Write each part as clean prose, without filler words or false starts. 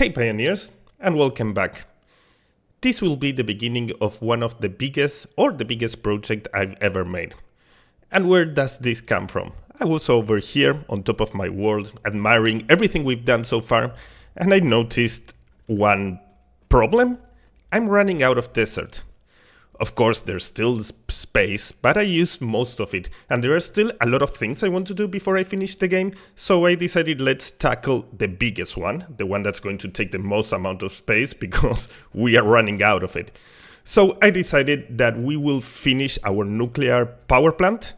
Hey pioneers, and welcome back. This will be the beginning of one of the biggest project I've ever made. And where does this come from? I was over here on top of my world admiring everything we've done so far, and I noticed one problem. I'm running out of desert. Of course, there's still space, but I used most of it, and there are still a lot of things I want to do before I finish the game, so I decided let's tackle the biggest one, the one that's going to take the most amount of space, because we are running out of it. So I decided that we will finish our nuclear power plant.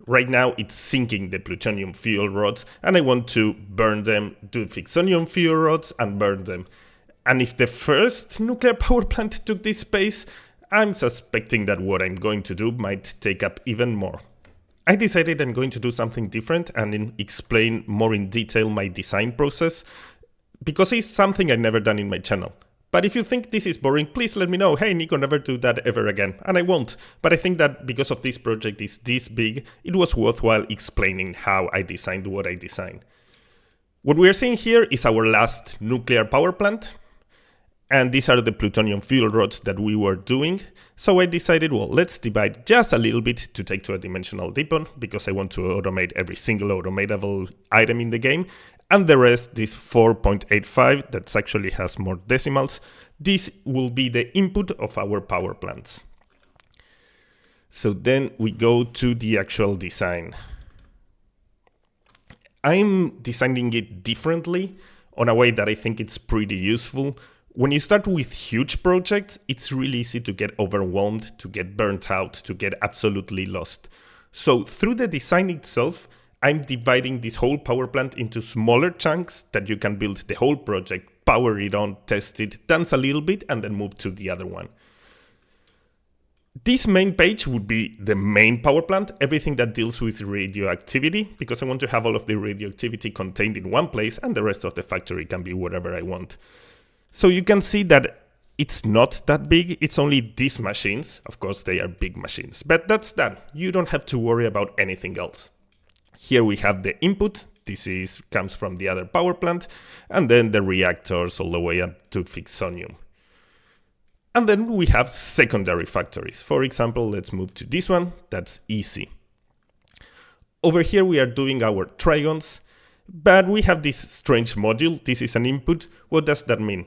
Right now it's sinking the plutonium fuel rods, and I want to burn them, do Ficsonium fuel rods and burn them. And if the first nuclear power plant took this space, I'm suspecting that what I'm going to do might take up even more. I decided I'm going to do something different and explain more in detail my design process, because it's something I've never done in my channel. But if you think this is boring, please let me know. Hey, Nico, never do that ever again. And I won't. But I think that because of this project is this big, it was worthwhile explaining how I designed what I designed. What we are seeing here is our last nuclear power plant. And these are the plutonium fuel rods that we were doing. So I decided, well, let's divide just a little bit to take to a dimensional depot, because I want to automate every single automatable item in the game. And the rest, this 4.85, that actually has more decimals, this will be the input of our power plants. So then we go to the actual design. I'm designing it differently on a way that I think it's pretty useful. When you start with huge projects, it's really easy to get overwhelmed, to get burnt out, to get absolutely lost. So through the design itself, I'm dividing this whole power plant into smaller chunks that you can build the whole project, power it on, test it, dance a little bit, and then move to the other one. This main page would be the main power plant, everything that deals with radioactivity, because I want to have all of the radioactivity contained in one place, and the rest of the factory can be whatever I want. So you can see that it's not that big, it's only these machines. Of course, they are big machines, but that's that. You don't have to worry about anything else. Here we have the input. This comes from the other power plant, and then the reactors all the way up to Ficsonium. And then we have secondary factories. For example, let's move to this one. That's easy. Over here we are doing our trigons. But we have this strange module. This is an input. What does that mean?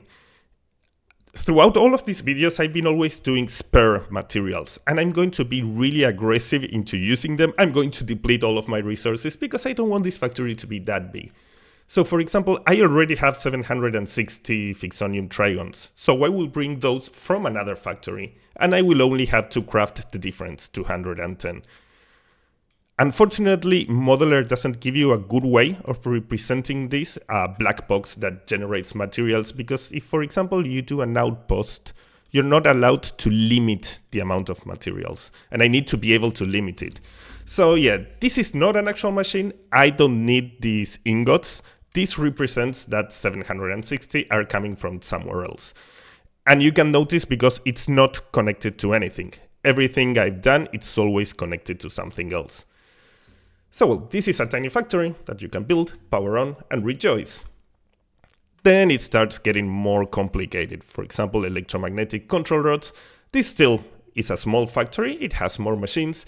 Throughout all of these videos, I've been always doing spare materials, and I'm going to be really aggressive into using them. I'm going to deplete all of my resources because I don't want this factory to be that big. So for example, I already have 760 Ficsonium trigons, so I will bring those from another factory, and I will only have to craft the difference, 210. Unfortunately, Modeler doesn't give you a good way of representing this, a black box that generates materials, because if, for example, you do an outpost, you're not allowed to limit the amount of materials, and I need to be able to limit it. So yeah, this is not an actual machine. I don't need these ingots. This represents that 760 are coming from somewhere else. And you can notice because it's not connected to anything. Everything I've done, it's always connected to something else. So well, this is a tiny factory that you can build, power on, and rejoice. Then it starts getting more complicated. For example, electromagnetic control rods. This still is a small factory, it has more machines,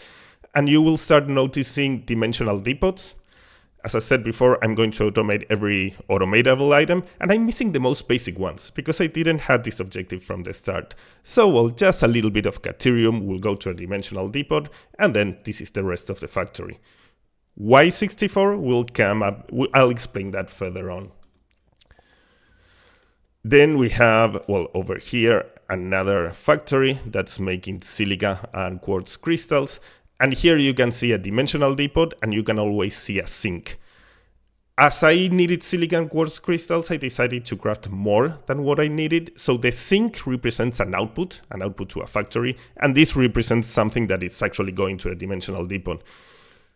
and you will start noticing dimensional depots. As I said before, I'm going to automate every automatable item, and I'm missing the most basic ones, because I didn't have this objective from the start. So well, just a little bit of Caterium will go to a dimensional depot, and then this is the rest of the factory. Why 64 will come up, I'll explain that further on. Then we have, well, over here, another factory that's making silica and quartz crystals. And here you can see a dimensional depot, and you can always see a sink. As I needed silica and quartz crystals, I decided to craft more than what I needed. So the sink represents an output to a factory, and this represents something that is actually going to a dimensional depot.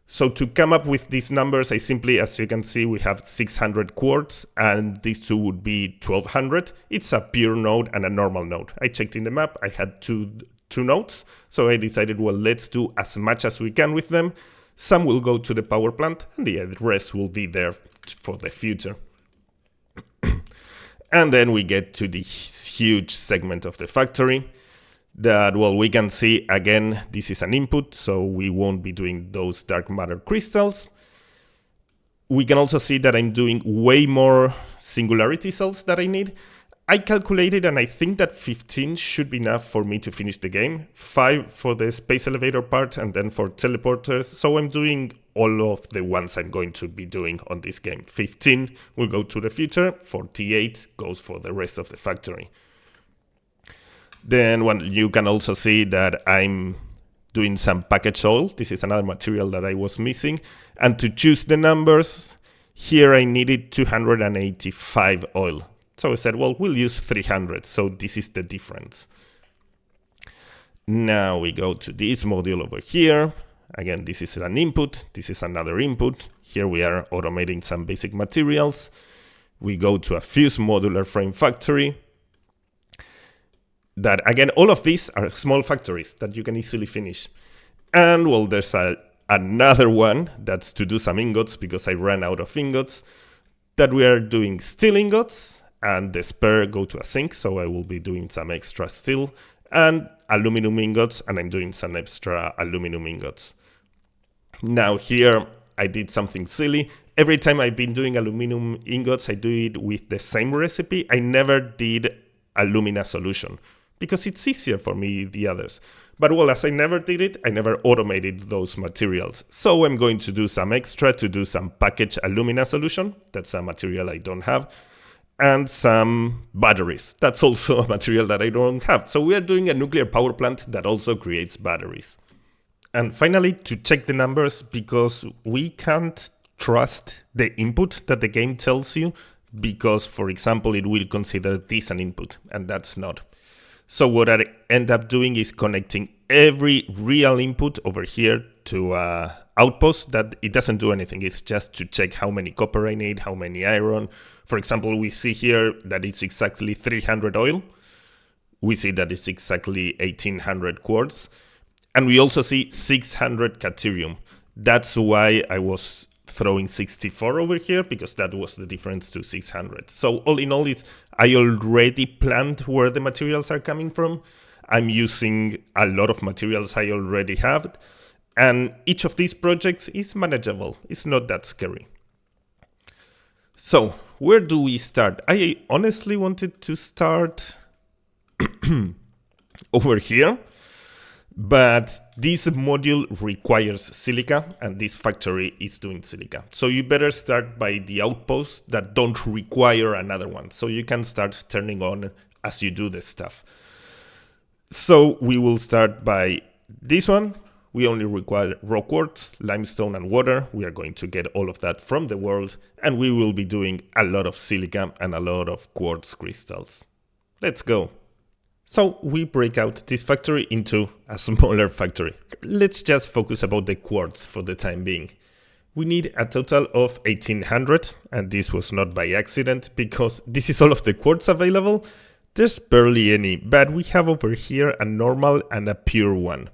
So to come up with these numbers, I simply, as you can see, we have 600 quartz, and these two would be 1200. It's a pure node and a normal node. I checked in the map, I had two nodes, so I decided, well, let's do as much as we can with them. Some will go to the power plant, and the rest will be there for the future. And then we get to this huge segment of the factory that, well, we can see again, this is an input, so we won't be doing those dark matter crystals. We can also see that I'm doing way more singularity cells that I need. I calculated and I think that 15 should be enough for me to finish the game. 5 for the space elevator part and then for teleporters. So I'm doing all of the ones I'm going to be doing on this game. 15 will go to the future, 48 goes for the rest of the factory. Then you can also see that I'm doing some package oil. This is another material that I was missing. And to choose the numbers, here I needed 285 oil. So I said, well, we'll use 300. So this is the difference. Now we go to this module over here. Again, this is an input. This is another input. Here we are automating some basic materials. We go to a fuse modular frame factory. That, again, all of these are small factories that you can easily finish. And, well, there's another one that's to do some ingots because I ran out of ingots. That we are doing steel ingots. And the spare go to a sink, so I will be doing some extra steel. And aluminum ingots, and I'm doing some extra aluminum ingots. Now here, I did something silly. Every time I've been doing aluminum ingots, I do it with the same recipe. I never did alumina solution, because it's easier for me the others. But well, as I never did it, I never automated those materials. So I'm going to do some extra to do some packaged alumina solution. That's a material I don't have. And some batteries. That's also a material that I don't have. So we are doing a nuclear power plant that also creates batteries. And finally, to check the numbers, because we can't trust the input that the game tells you, because, for example, it will consider this an input, and that's not. So what I end up doing is connecting every real input over here to an outpost that it doesn't do anything. It's just to check how many copper I need, how many iron. For example, we see here that it's exactly 300 oil. We see that it's exactly 1800 quartz. And we also see 600 caterium. That's why I was throwing 64 over here, because that was the difference to 600. So all in all, I already planned where the materials are coming from. I'm using a lot of materials I already have. And each of these projects is manageable. It's not that scary. So where do we start? I honestly wanted to start over here, but this module requires silica, and this factory is doing silica. So you better start by the outposts that don't require another one, so you can start turning on as you do this stuff. So we will start by this one. We only require raw quartz, limestone, and water. We are going to get all of that from the world, and we will be doing a lot of silica and a lot of quartz crystals. Let's go. So we break out this factory into a smaller factory. Let's just focus about the quartz for the time being. We need a total of 1800, and this was not by accident, because this is all of the quartz available. There's barely any, but we have over here a normal and a pure one.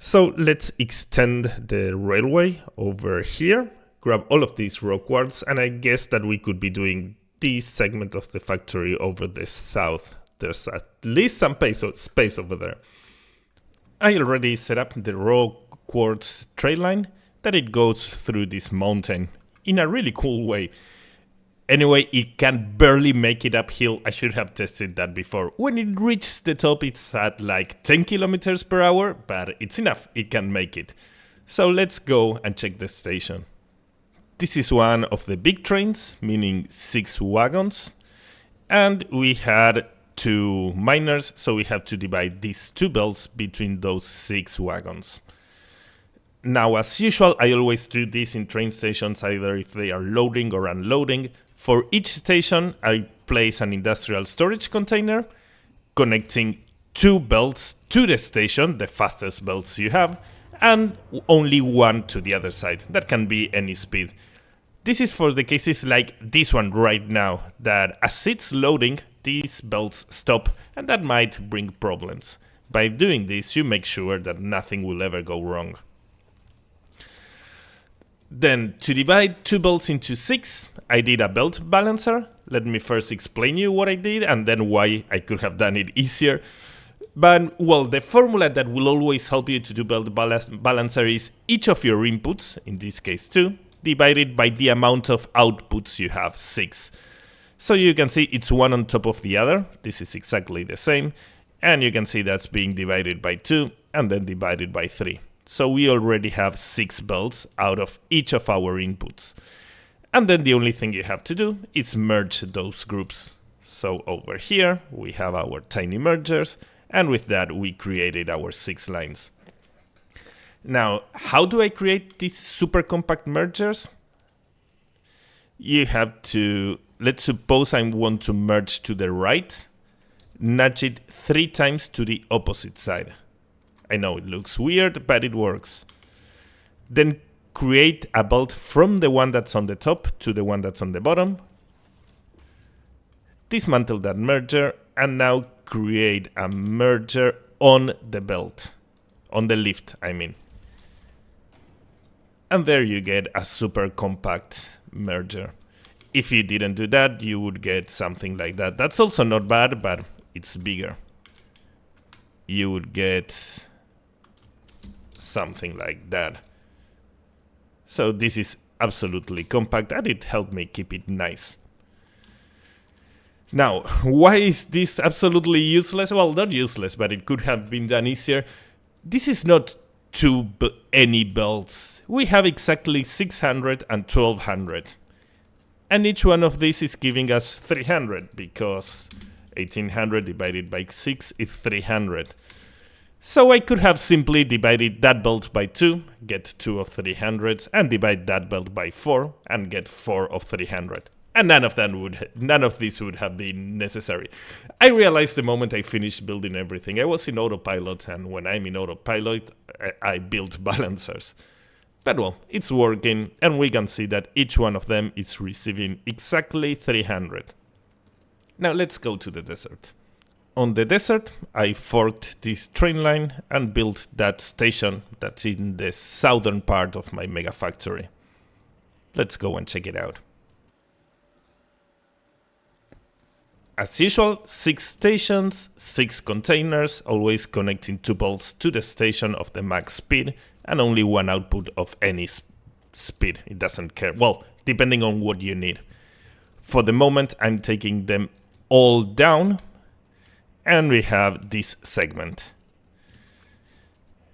So let's extend the railway over here, grab all of these raw quartz, and I guess that we could be doing this segment of the factory over the south. There's at least some space over there. I already set up the raw quartz trail line that it goes through this mountain in a really cool way. Anyway, it can barely make it uphill. I should have tested that before. When it reaches the top, it's at like 10 kilometers per hour, but it's enough. It can make it. So let's go and check the station. This is one of the big trains, meaning 6 wagons. And we had 2 miners, so we have to divide these 2 belts between those 6 wagons. Now, as usual, I always do this in train stations, either if they are loading or unloading. For each station, I place an industrial storage container, connecting 2 belts to the station, the fastest belts you have, and only one to the other side. That can be any speed. This is for the cases like this one right now, that as it's loading, these belts stop, and that might bring problems. By doing this, you make sure that nothing will ever go wrong. Then to divide 2 belts into 6, I did a belt balancer. Let me first explain you what I did and then why I could have done it easier. But, well, the formula that will always help you to do belt balancer is each of your inputs, in this case 2, divided by the amount of outputs you have, 6. So you can see it's one on top of the other. This is exactly the same. And you can see that's being divided by 2 and then divided by 3. So we already have 6 belts out of each of our inputs. And then the only thing you have to do is merge those groups. So over here we have our tiny mergers, and with that we created our 6 lines. Now, how do I create these super compact mergers? You have to, let's suppose I want to merge to the right, nudge it 3 times to the opposite side. I know it looks weird, but it works. Then create a belt from the one that's on the top to the one that's on the bottom. Dismantle that merger, and now create a merger on the belt. On the lift, I mean. And there you get a super compact merger. If you didn't do that, you would get something like that. That's also not bad, but it's bigger. You would get something like that. So this is absolutely compact, and it helped me keep it nice. Now, why is this absolutely useless? Well, not useless, but it could have been done easier. This is not any belts. We have exactly 600 and 1200. And each one of these is giving us 300, because 1800 divided by 6 is 300. So I could have simply divided that belt by 2, get 2 of 300s, and divide that belt by 4, and get 4 of 300. And none of this would have been necessary. I realized the moment I finished building everything. I was in autopilot, and when I'm in autopilot, I build balancers. But well, it's working, and we can see that each one of them is receiving exactly 300. Now let's go to the desert. On the desert, I forked this train line and built that station that's in the southern part of my mega factory. Let's go and check it out. As usual, 6 stations, 6 containers, always connecting 2 bolts to the station of the max speed, and only 1 output of any speed. It doesn't care. Well, depending on what you need. For the moment, I'm taking them all down, and we have this segment.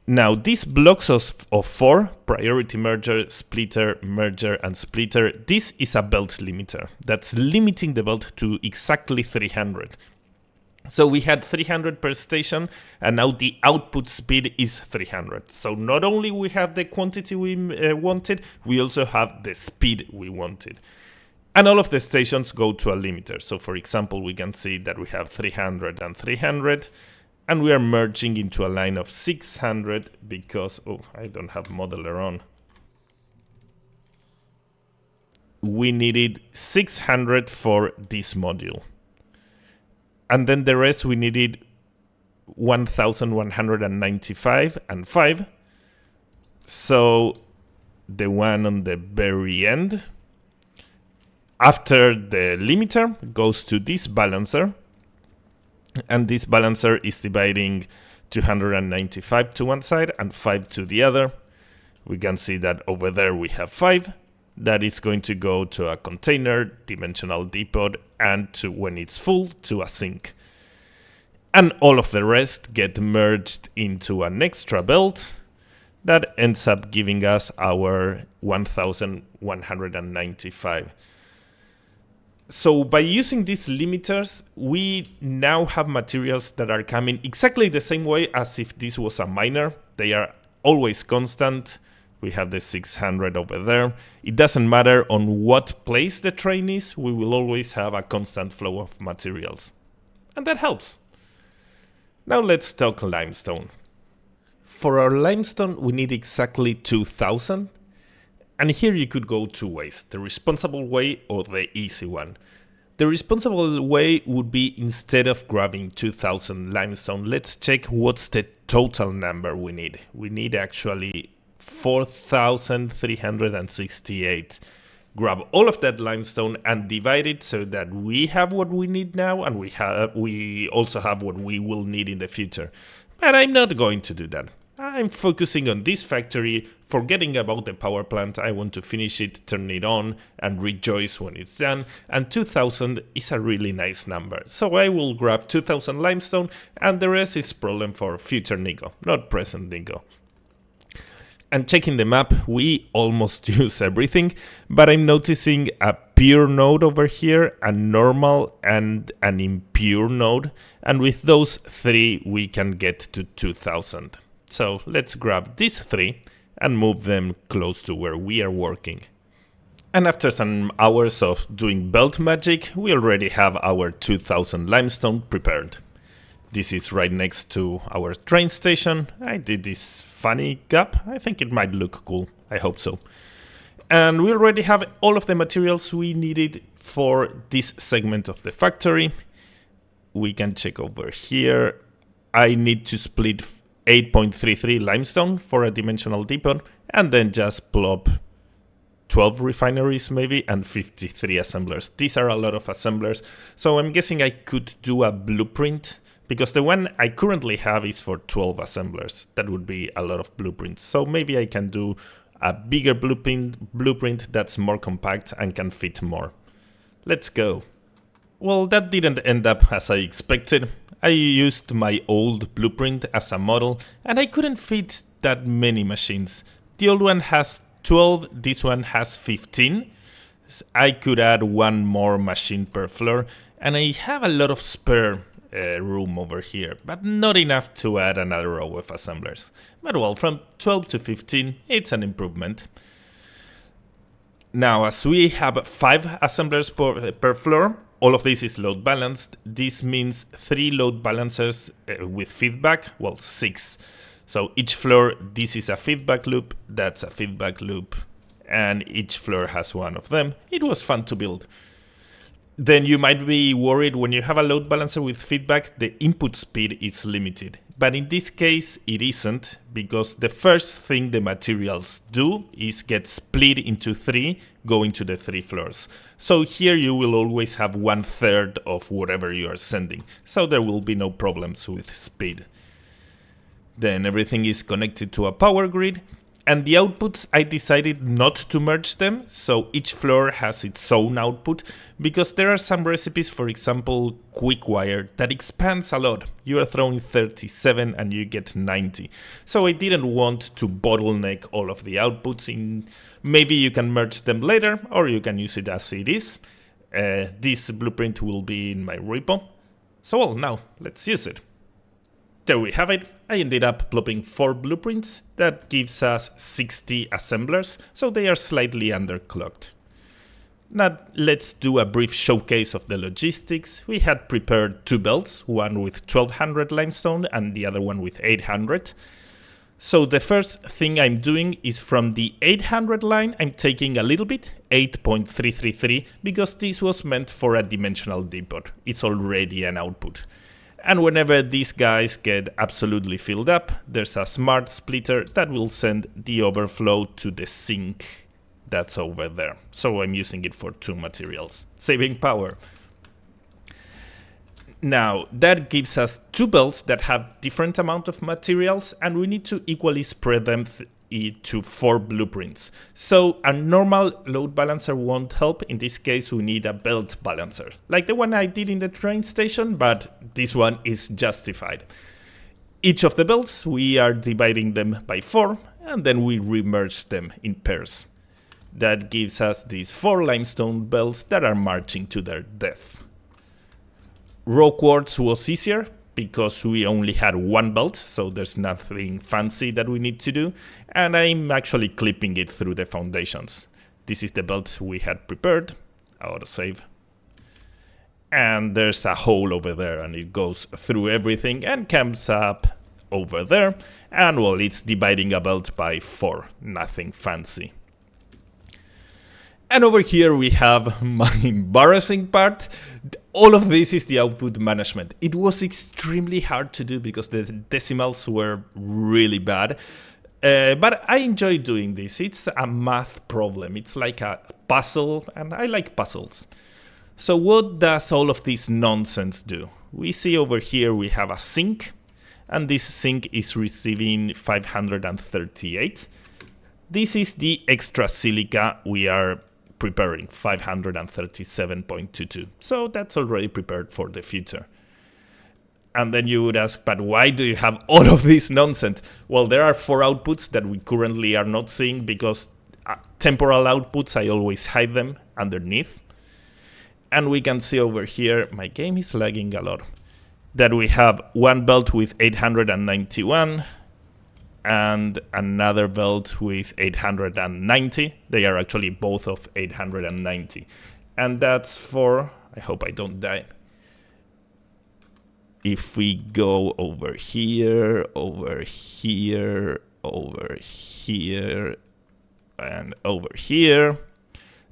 Now, these blocks of 4, priority merger, splitter, merger, and splitter, this is a belt limiter. That's limiting the belt to exactly 300. So we had 300 per station, and now the output speed is 300. So not only we have the quantity we wanted, we also have the speed we wanted. And all of the stations go to a limiter. So for example, we can see that we have 300 and 300, and we are merging into a line of 600 because, oh, I don't have modeler on. We needed 600 for this module. And then the rest we needed 1195 and 5. So the one on the very end, after the limiter, goes to this balancer. And this balancer is dividing 295 to one side and 5 to the other. We can see that over there we have 5. That is going to go to a container, dimensional depot, and to, when it's full, to a sink. And all of the rest get merged into an extra belt that ends up giving us our 1195. So by using these limiters, we now have materials that are coming exactly the same way as if this was a miner. They are always constant. We have the 600 over there. It doesn't matter on what place the train is, we will always have a constant flow of materials. And that helps. Now let's talk limestone. For our limestone, we need exactly 2000. And here you could go 2 ways, the responsible way or the easy one. The responsible way would be, instead of grabbing 2000 limestone, let's check what's the total number we need. We need actually 4,368. Grab all of that limestone and divide it so that we have what we need now, and we also have what we will need in the future. But I'm not going to do that. I'm focusing on this factory, forgetting about the power plant. I want to finish it, turn it on, and rejoice when it's done. And 2,000 is a really nice number. So I will grab 2,000 limestone, and the rest is problem for future Nico, not present Nico. And checking the map, we almost use everything, but I'm noticing a pure node over here, a normal, and an impure node. And with those three, we can get to 2,000. So let's grab these three and move them close to where we are working. And after some hours of doing belt magic, we already have our 2,000 limestone prepared. This is right next to our train station. I did this funny gap. I think it might look cool. I hope so. And we already have all of the materials we needed for this segment of the factory. We can check over here. I need to split 8.33 limestone for a dimensional depot, and then just plop 12 refineries maybe and 53 assemblers. These are a lot of assemblers, so I'm guessing I could do a blueprint, because the one I currently have is for 12 assemblers. That would be a lot of blueprints. So maybe I can do a bigger blueprint that's more compact and can fit more. Let's go. Well, that didn't end up as I expected. I used my old blueprint as a model, and I couldn't fit that many machines. The old one has 12, this one has 15. I could add one more machine per floor, and I have a lot of spare room over here, but not enough to add another row of assemblers. But well, from 12 to 15, it's an improvement. Now, as we have 5 assemblers per floor, all of this is load balanced. This means 3 load balancers with feedback, well, 6. So each floor, this is a feedback loop, that's a feedback loop, and each floor has one of them. It was fun to build. Then you might be worried when you have a load balancer with feedback, the input speed is limited. But in this case, it isn't, because the first thing the materials do is get split into 3, going to the 3 floors. So here you will always have 1/3 of whatever you are sending. So there will be no problems with speed. Then everything is connected to a power grid. And the outputs, I decided not to merge them, so each floor has its own output, because there are some recipes, for example, quick wire, that expands a lot. You are throwing 37 and you get 90. So I didn't want to bottleneck all of the outputs in. Maybe you can merge them later, or you can use it as it is. This blueprint will be in my repo. So well, now let's use it. There we have it. I ended up plopping 4 blueprints. That gives us 60 assemblers, so they are slightly underclocked. Now let's do a brief showcase of the logistics. We had prepared 2 belts, one with 1200 limestone and the other one with 800. So the first thing I'm doing is from the 800 line, I'm taking a little bit, 8.333, because this was meant for a dimensional depot. It's already an output. And whenever these guys get absolutely filled up, there's a smart splitter that will send the overflow to the sink that's over there. So I'm using it for 2 materials, saving power. Now, that gives us 2 belts that have different amount of materials, and we need to equally spread them to 4 blueprints. So a normal load balancer won't help. In this case, we need a belt balancer, like the one I did in the train station, but this one is justified. Each of the belts, we are dividing them by 4, and then we remerge them in pairs. That gives us these 4 limestone belts that are marching to their death. Raw quartz was easier, because we only had 1 belt, so there's nothing fancy that we need to do, and I'm actually clipping it through the foundations. This is the belt we had prepared, autosave, and there's a hole over there, and it goes through everything and comes up over there, and well, it's dividing a belt by 4, nothing fancy. And over here we have my embarrassing part. All of this is the output management. It was extremely hard to do because the decimals were really bad. But I enjoy doing this. It's a math problem. It's like a puzzle, and I like puzzles. So what does all of this nonsense do? We see over here we have a sink, and this sink is receiving 538. This is the extra silica we are preparing, 537.22. So that's already prepared for the future. And then you would ask, but why do you have all of this nonsense? Well, there are 4 outputs that we currently are not seeing because temporal outputs, I always hide them underneath. And we can see over here, my game is lagging a lot, that we have one belt with 891 and another belt with 890. They are actually both of 890. And that's for, I hope I don't die. If we go over here, over here, over here, and over here,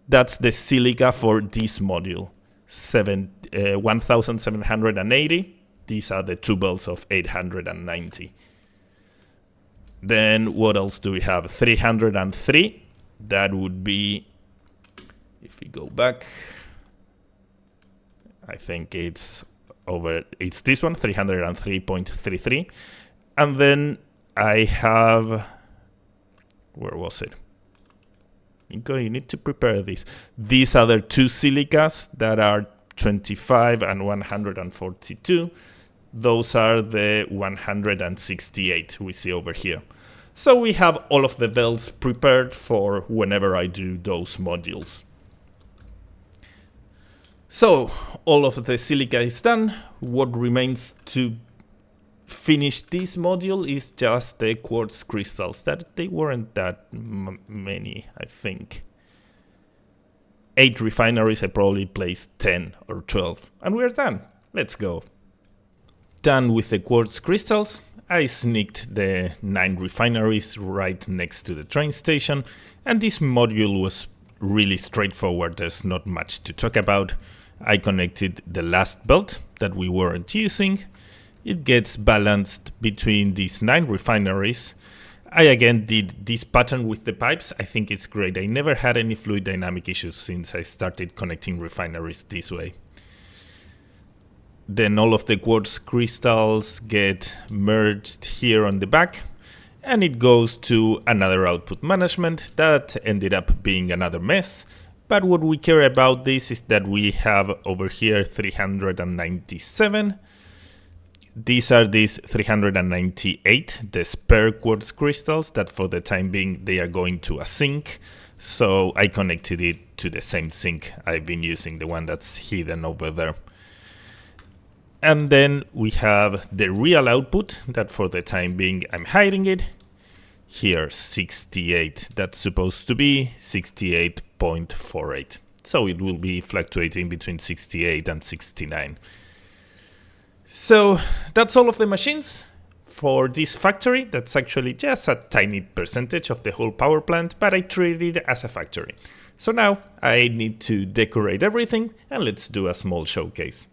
that's the silica for this module, 1780. These are the 2 belts of 890. Then what else do we have? 303. That would be, if we go back, I think it's this one, 303.33. And then I have, where was it? Nico, you need to prepare this. These other 2 silicas that are 25 and 142. Those are the 168 we see over here. So we have all of the belts prepared for whenever I do those modules. So all of the silica is done. What remains to finish this module is just the quartz crystals. That they weren't that many, I think. 8 refineries, I probably placed 10 or 12. And we're done. Let's go. Done with the quartz crystals. I sneaked the 9 refineries right next to the train station. And this module was really straightforward. There's not much to talk about. I connected the last belt that we weren't using. It gets balanced between these 9 refineries. I again did this pattern with the pipes. I think it's great. I never had any fluid dynamic issues since I started connecting refineries this way. Then all of the quartz crystals get merged here on the back, and it goes to another output management that ended up being another mess. But what we care about this is that we have over here 397. These are these 398, the spare quartz crystals that for the time being they are going to a sink. So I connected it to the same sink I've been using, the one that's hidden over there. And then we have the real output that for the time being I'm hiding it. Here 68, that's supposed to be 68.48. So it will be fluctuating between 68 and 69. So that's all of the machines for this factory. That's actually just a tiny percentage of the whole power plant, but I treat it as a factory. So now I need to decorate everything, and let's do a small showcase.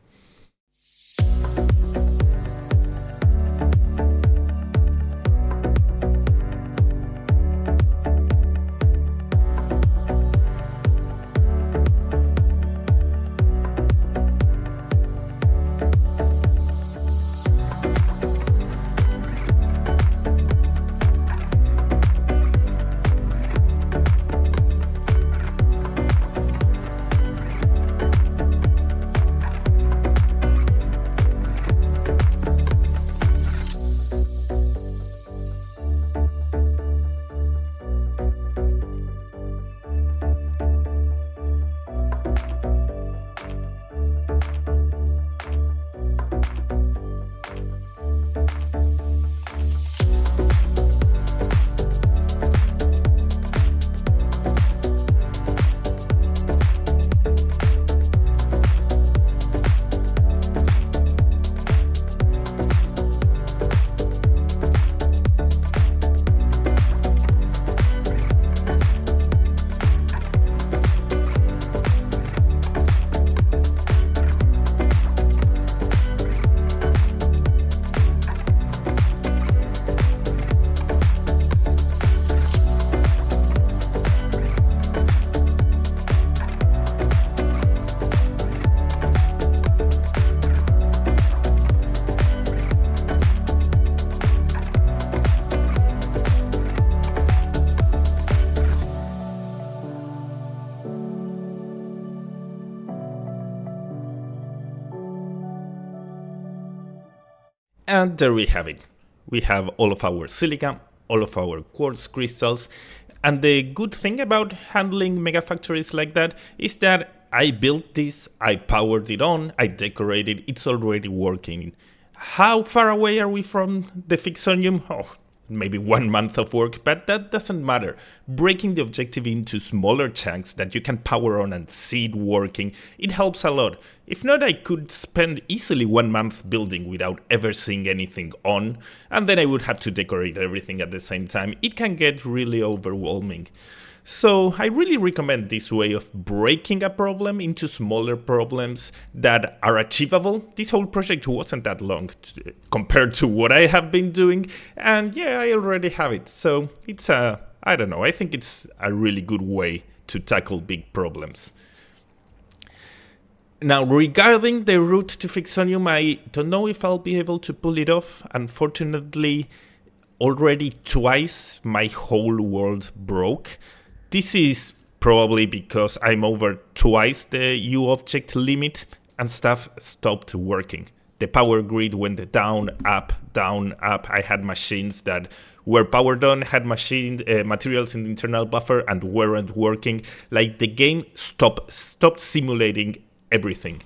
And there we have it. We have all of our silica, all of our quartz crystals. And the good thing about handling megafactories like that is that I built this, I powered it on, I decorated, it's already working. How far away are we from the Ficsonium? Oh, maybe 1 month of work, but that doesn't matter. Breaking the objective into smaller chunks that you can power on and see it working, it helps a lot. If not, I could spend easily 1 month building without ever seeing anything on, and then I would have to decorate everything at the same time. It can get really overwhelming. So I really recommend this way of breaking a problem into smaller problems that are achievable. This whole project wasn't that long compared to what I have been doing, and yeah, I already have it. So it's I don't know, I think it's a really good way to tackle big problems. Now, regarding the route to Ficsonium, I don't know if I'll be able to pull it off. Unfortunately, already twice my whole world broke. This is probably because I'm over twice the U-object limit and stuff stopped working. The power grid went down, up, down, up. I had machines that were powered on, had materials in the internal buffer and weren't working. Like the game stopped simulating everything.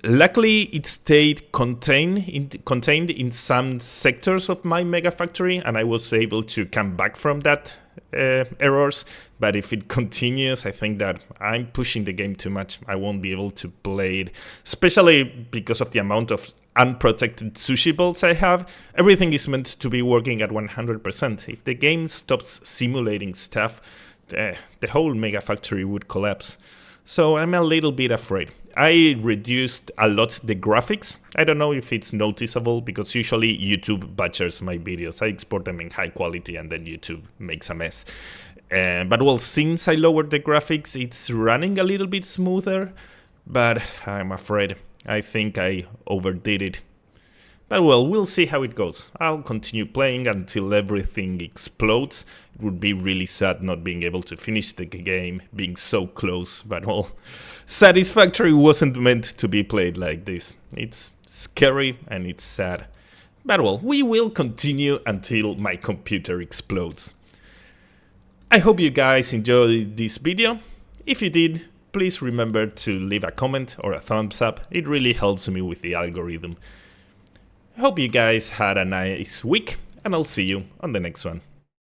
Luckily, it stayed contained in some sectors of my mega factory, and I was able to come back from that errors. But if it continues, I think that I'm pushing the game too much. I won't be able to play it, especially because of the amount of unprotected sushi bolts I have. Everything is meant to be working at 100%. If the game stops simulating stuff, the whole mega factory would collapse. So I'm a little bit afraid. I reduced a lot the graphics. I don't know if it's noticeable because usually YouTube butchers my videos. I export them in high quality and then YouTube makes a mess. But well, since I lowered the graphics, it's running a little bit smoother, but I'm afraid I think I overdid it. But well, we'll see how it goes. I'll continue playing until everything explodes. It would be really sad not being able to finish the game, being so close, but well, Satisfactory wasn't meant to be played like this. It's scary and it's sad. But well, we will continue until my computer explodes. I hope you guys enjoyed this video. If you did, please remember to leave a comment or a thumbs up. It really helps me with the algorithm. I hope you guys had a nice week, and I'll see you on the next one.